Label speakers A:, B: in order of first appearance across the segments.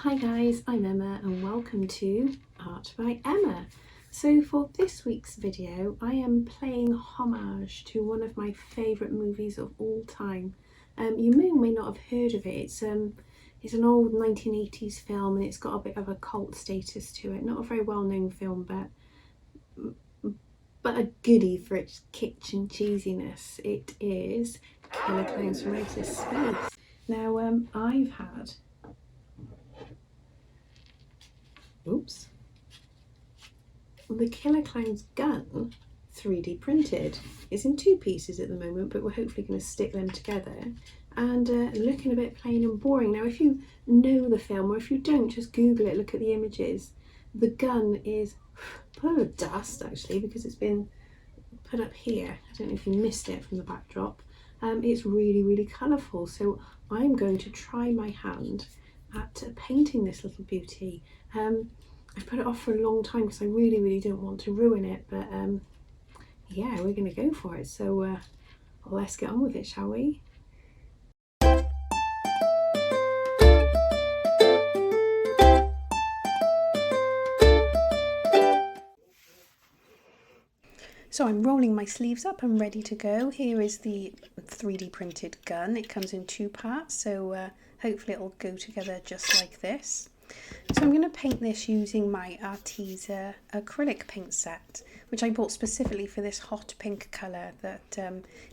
A: Hi guys, I'm Emma and welcome to Art by Emma. So for this week's video I am paying homage to one of my favourite movies of all time. You may or may not have heard of it. It's an old 1980s film and it's got a bit of a cult status to it. Not a very well known film but a goodie for its kitsch and cheesiness. It is Killer Klowns from Outer Space. Now I've had the Killer Klowns gun 3D printed. It's in two pieces at the moment, but we're hopefully going to stick them together, and looking a bit plain and boring. Now if you know the film, or if you don't, just Google it, look at the images. The gun is full of dust actually, because it's been put up here. I don't know if you missed it from the backdrop. It's really colourful, so I'm going to try my hand at painting this little beauty. I've put it off for a long time because I really don't want to ruin it, but yeah, we're going to go for it. So let's get on with it, shall we? So I'm rolling my sleeves up and ready to go. Here is the 3D printed gun. It comes in two parts, so hopefully it'll go together just like this. So I'm going to paint this using my Arteza acrylic paint set, which I bought specifically for this hot pink colour that,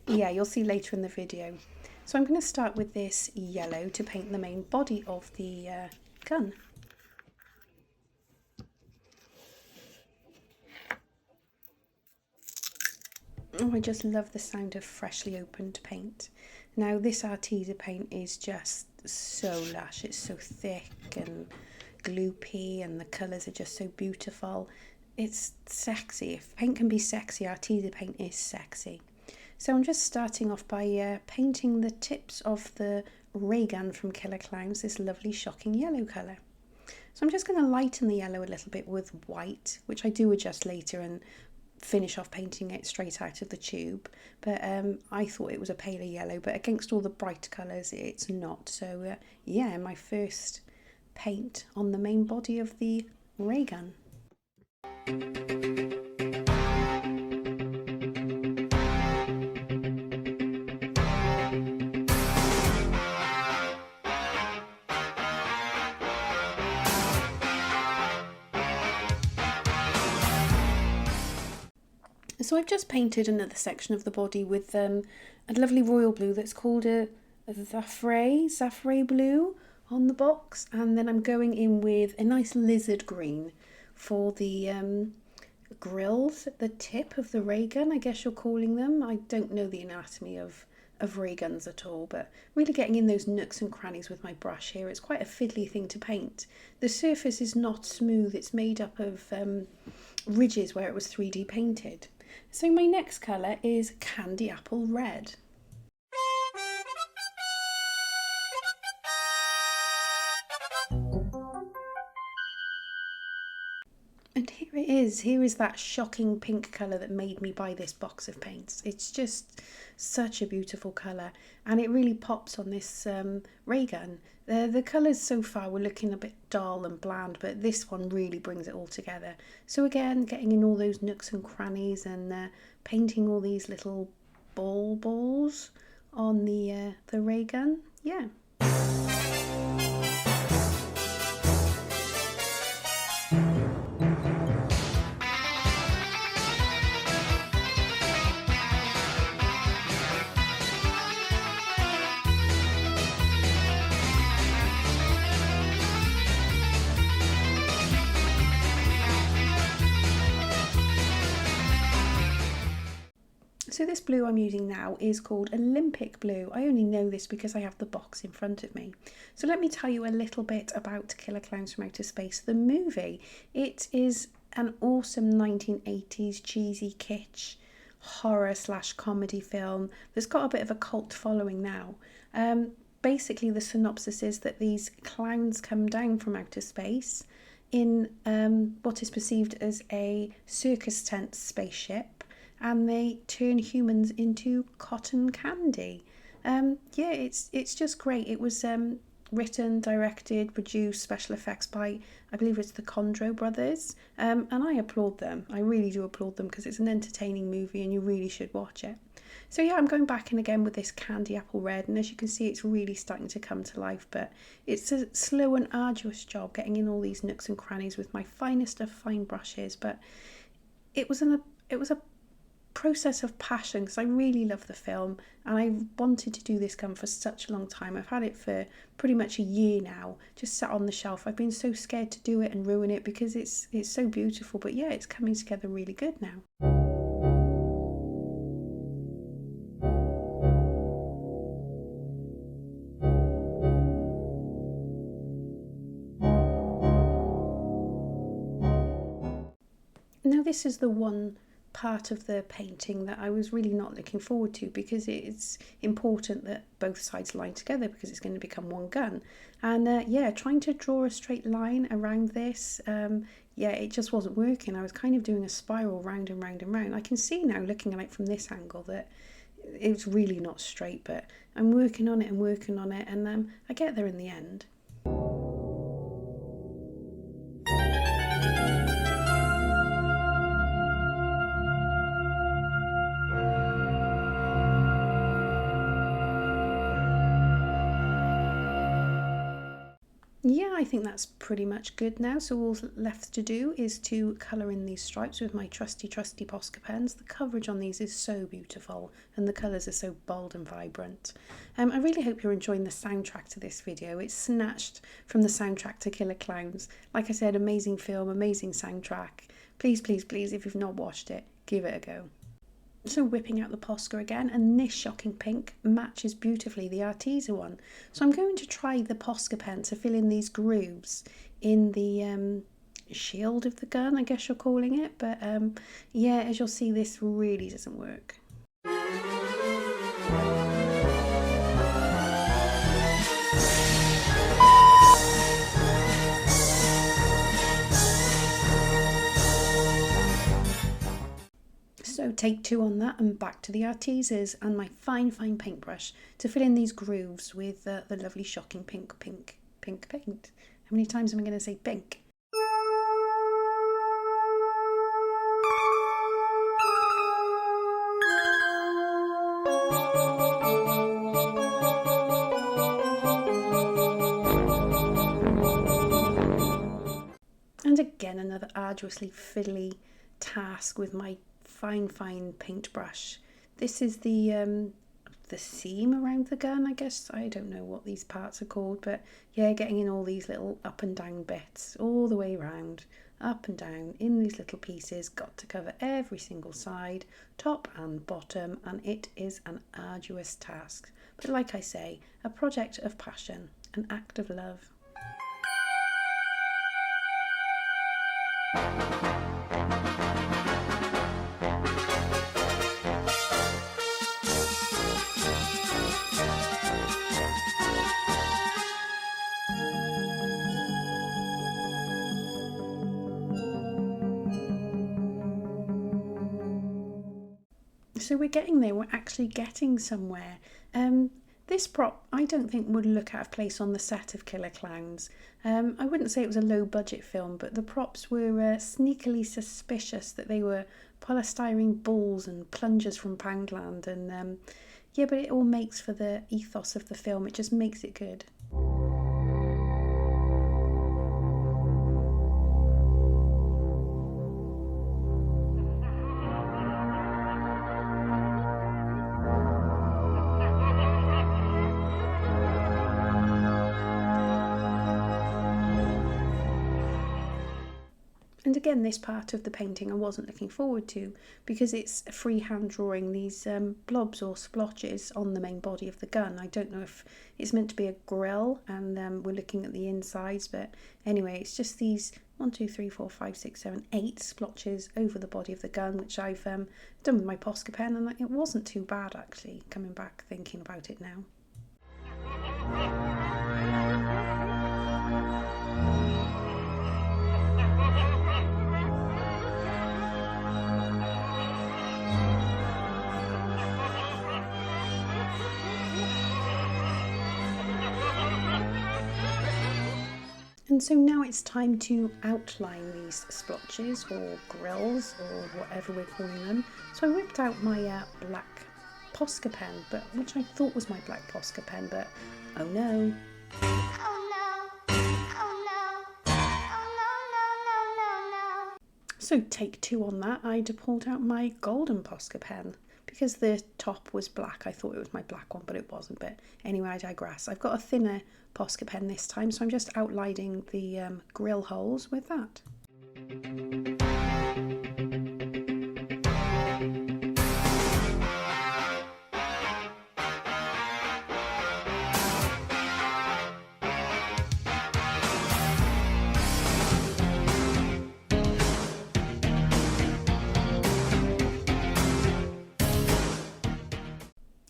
A: yeah, you'll see later in the video. So I'm going to start with this yellow to paint the main body of the gun. Oh, I just love the sound of freshly opened paint. Now this Arteza paint is just so lush, it's so thick and gloopy, and the colours are just so beautiful. It's sexy. If paint can be sexy, Arteza paint is sexy. So I'm just starting off by painting the tips of the ray gun from Killer Klowns, this lovely shocking yellow colour. So I'm just going to lighten the yellow a little bit with white, which I do adjust later and finish off painting it straight out of the tube, but I thought it was a paler yellow, but against all the bright colours it's not. So yeah, my first paint on the main body of the ray gun. So I've just painted another section of the body with a lovely royal blue that's called a Zafre blue on the box, and then I'm going in with a nice lizard green for the grills at the tip of the ray gun, I guess you're calling them. I don't know the anatomy of ray guns at all, but really getting in those nooks and crannies with my brush here. It's quite a fiddly thing to paint. The surface is not smooth, it's made up of ridges where it was 3D painted. So my next colour is Candy Apple Red. And here is that shocking pink colour that made me buy this box of paints. It's just such a beautiful colour, and it really pops on this ray gun. The colours so far were looking a bit dull and bland, but this one really brings it all together. So again, getting in all those nooks and crannies and painting all these little balls on the ray gun. Yeah. So this blue I'm using now is called Olympic Blue. I only know this because I have the box in front of me. So let me tell you a little bit about Killer Klowns from Outer Space, the movie. It is an awesome 1980s cheesy kitsch horror / comedy film that's got a bit of a cult following now. Basically the synopsis is that these clowns come down from outer space in what is perceived as a circus tent spaceship, and they turn humans into cotton candy. Yeah, it's just great. It was written, directed, produced, special effects by, I believe it's the Condro brothers, and I applaud them. I really do applaud them because it's an entertaining movie and you really should watch it. So yeah, I'm going back in again with this candy apple red, and as you can see it's really starting to come to life, but it's a slow and arduous job getting in all these nooks and crannies with my finest of fine brushes, but it was a process of passion because I really love the film and I've wanted to do this gun for such a long time. I've had it for pretty much a year now, just sat on the shelf. I've been so scared to do it and ruin it because it's so beautiful, but yeah, it's coming together really good now. Now this is the one part of the painting that I was really not looking forward to because it's important that both sides line together because it's going to become one gun. And yeah, trying to draw a straight line around this, yeah, it just wasn't working. I was kind of doing a spiral round and round and round. I can see now looking at it from this angle that it's really not straight, but I'm working on it and working on it, and I get there in the end. Yeah, I think that's pretty much good now. So all left to do is to colour in these stripes with my trusty Posca pens. The coverage on these is so beautiful and the colours are so bold and vibrant. I really hope you're enjoying the soundtrack to this video. It's snatched from the soundtrack to Killer Klowns. Like I said, amazing film, amazing soundtrack. Please, please, please, if you've not watched it, give it a go. So whipping out the Posca again, and this shocking pink matches beautifully the Arteza one. So I'm going to try the Posca pen to fill in these grooves in the shield of the gun, I guess you're calling it. But yeah, as you'll see, this really doesn't work. So take two on that and back to the Artezas and my fine paintbrush to fill in these grooves with the lovely shocking pink paint. How many times am I going to say pink? And again, another arduously fiddly task with my fine paintbrush. This is the seam around the gun, I guess. I don't know what these parts are called, but yeah, getting in all these little up and down bits all the way around, up and down in these little pieces. Got to cover every single side, top and bottom, and it is an arduous task. But like I say, a project of passion, an act of love. So we're getting there, we're actually getting somewhere. This prop I don't think would look out of place on the set of Killer Klowns. I wouldn't say it was a low budget film, but the props were sneakily suspicious that they were polystyrene balls and plungers from Poundland, and yeah, but it all makes for the ethos of the film. It just makes it good. And again, this part of the painting I wasn't looking forward to because it's freehand drawing these blobs or splotches on the main body of the gun. I don't know if it's meant to be a grill and we're looking at the insides, but anyway, it's just these 1, 2, 3, 4, 5, 6, 7, 8 splotches over the body of the gun, which I've done with my Posca pen, and it wasn't too bad actually, coming back thinking about it now. And so now it's time to outline these splotches or grills or whatever we're calling them. So I whipped out my black Posca pen, which I thought was my black Posca pen, but oh no. So take two on that, I pulled out my golden Posca pen. Because the top was black, I thought it was my black one, but it wasn't. But anyway, I digress. I've got a thinner Posca pen this time, so I'm just outlining the grill holes with that.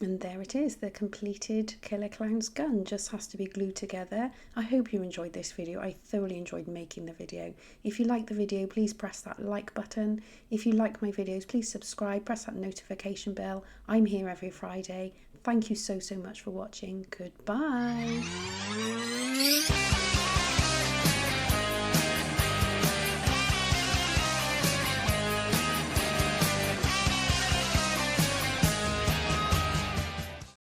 A: And there it is, the completed Killer Klowns gun. Just has to be glued together. I hope you enjoyed this video. I thoroughly enjoyed making the video. If you like the video, please press that like button. If you like my videos, please subscribe, press that notification bell. I'm here every Friday. Thank you so much for watching. Goodbye.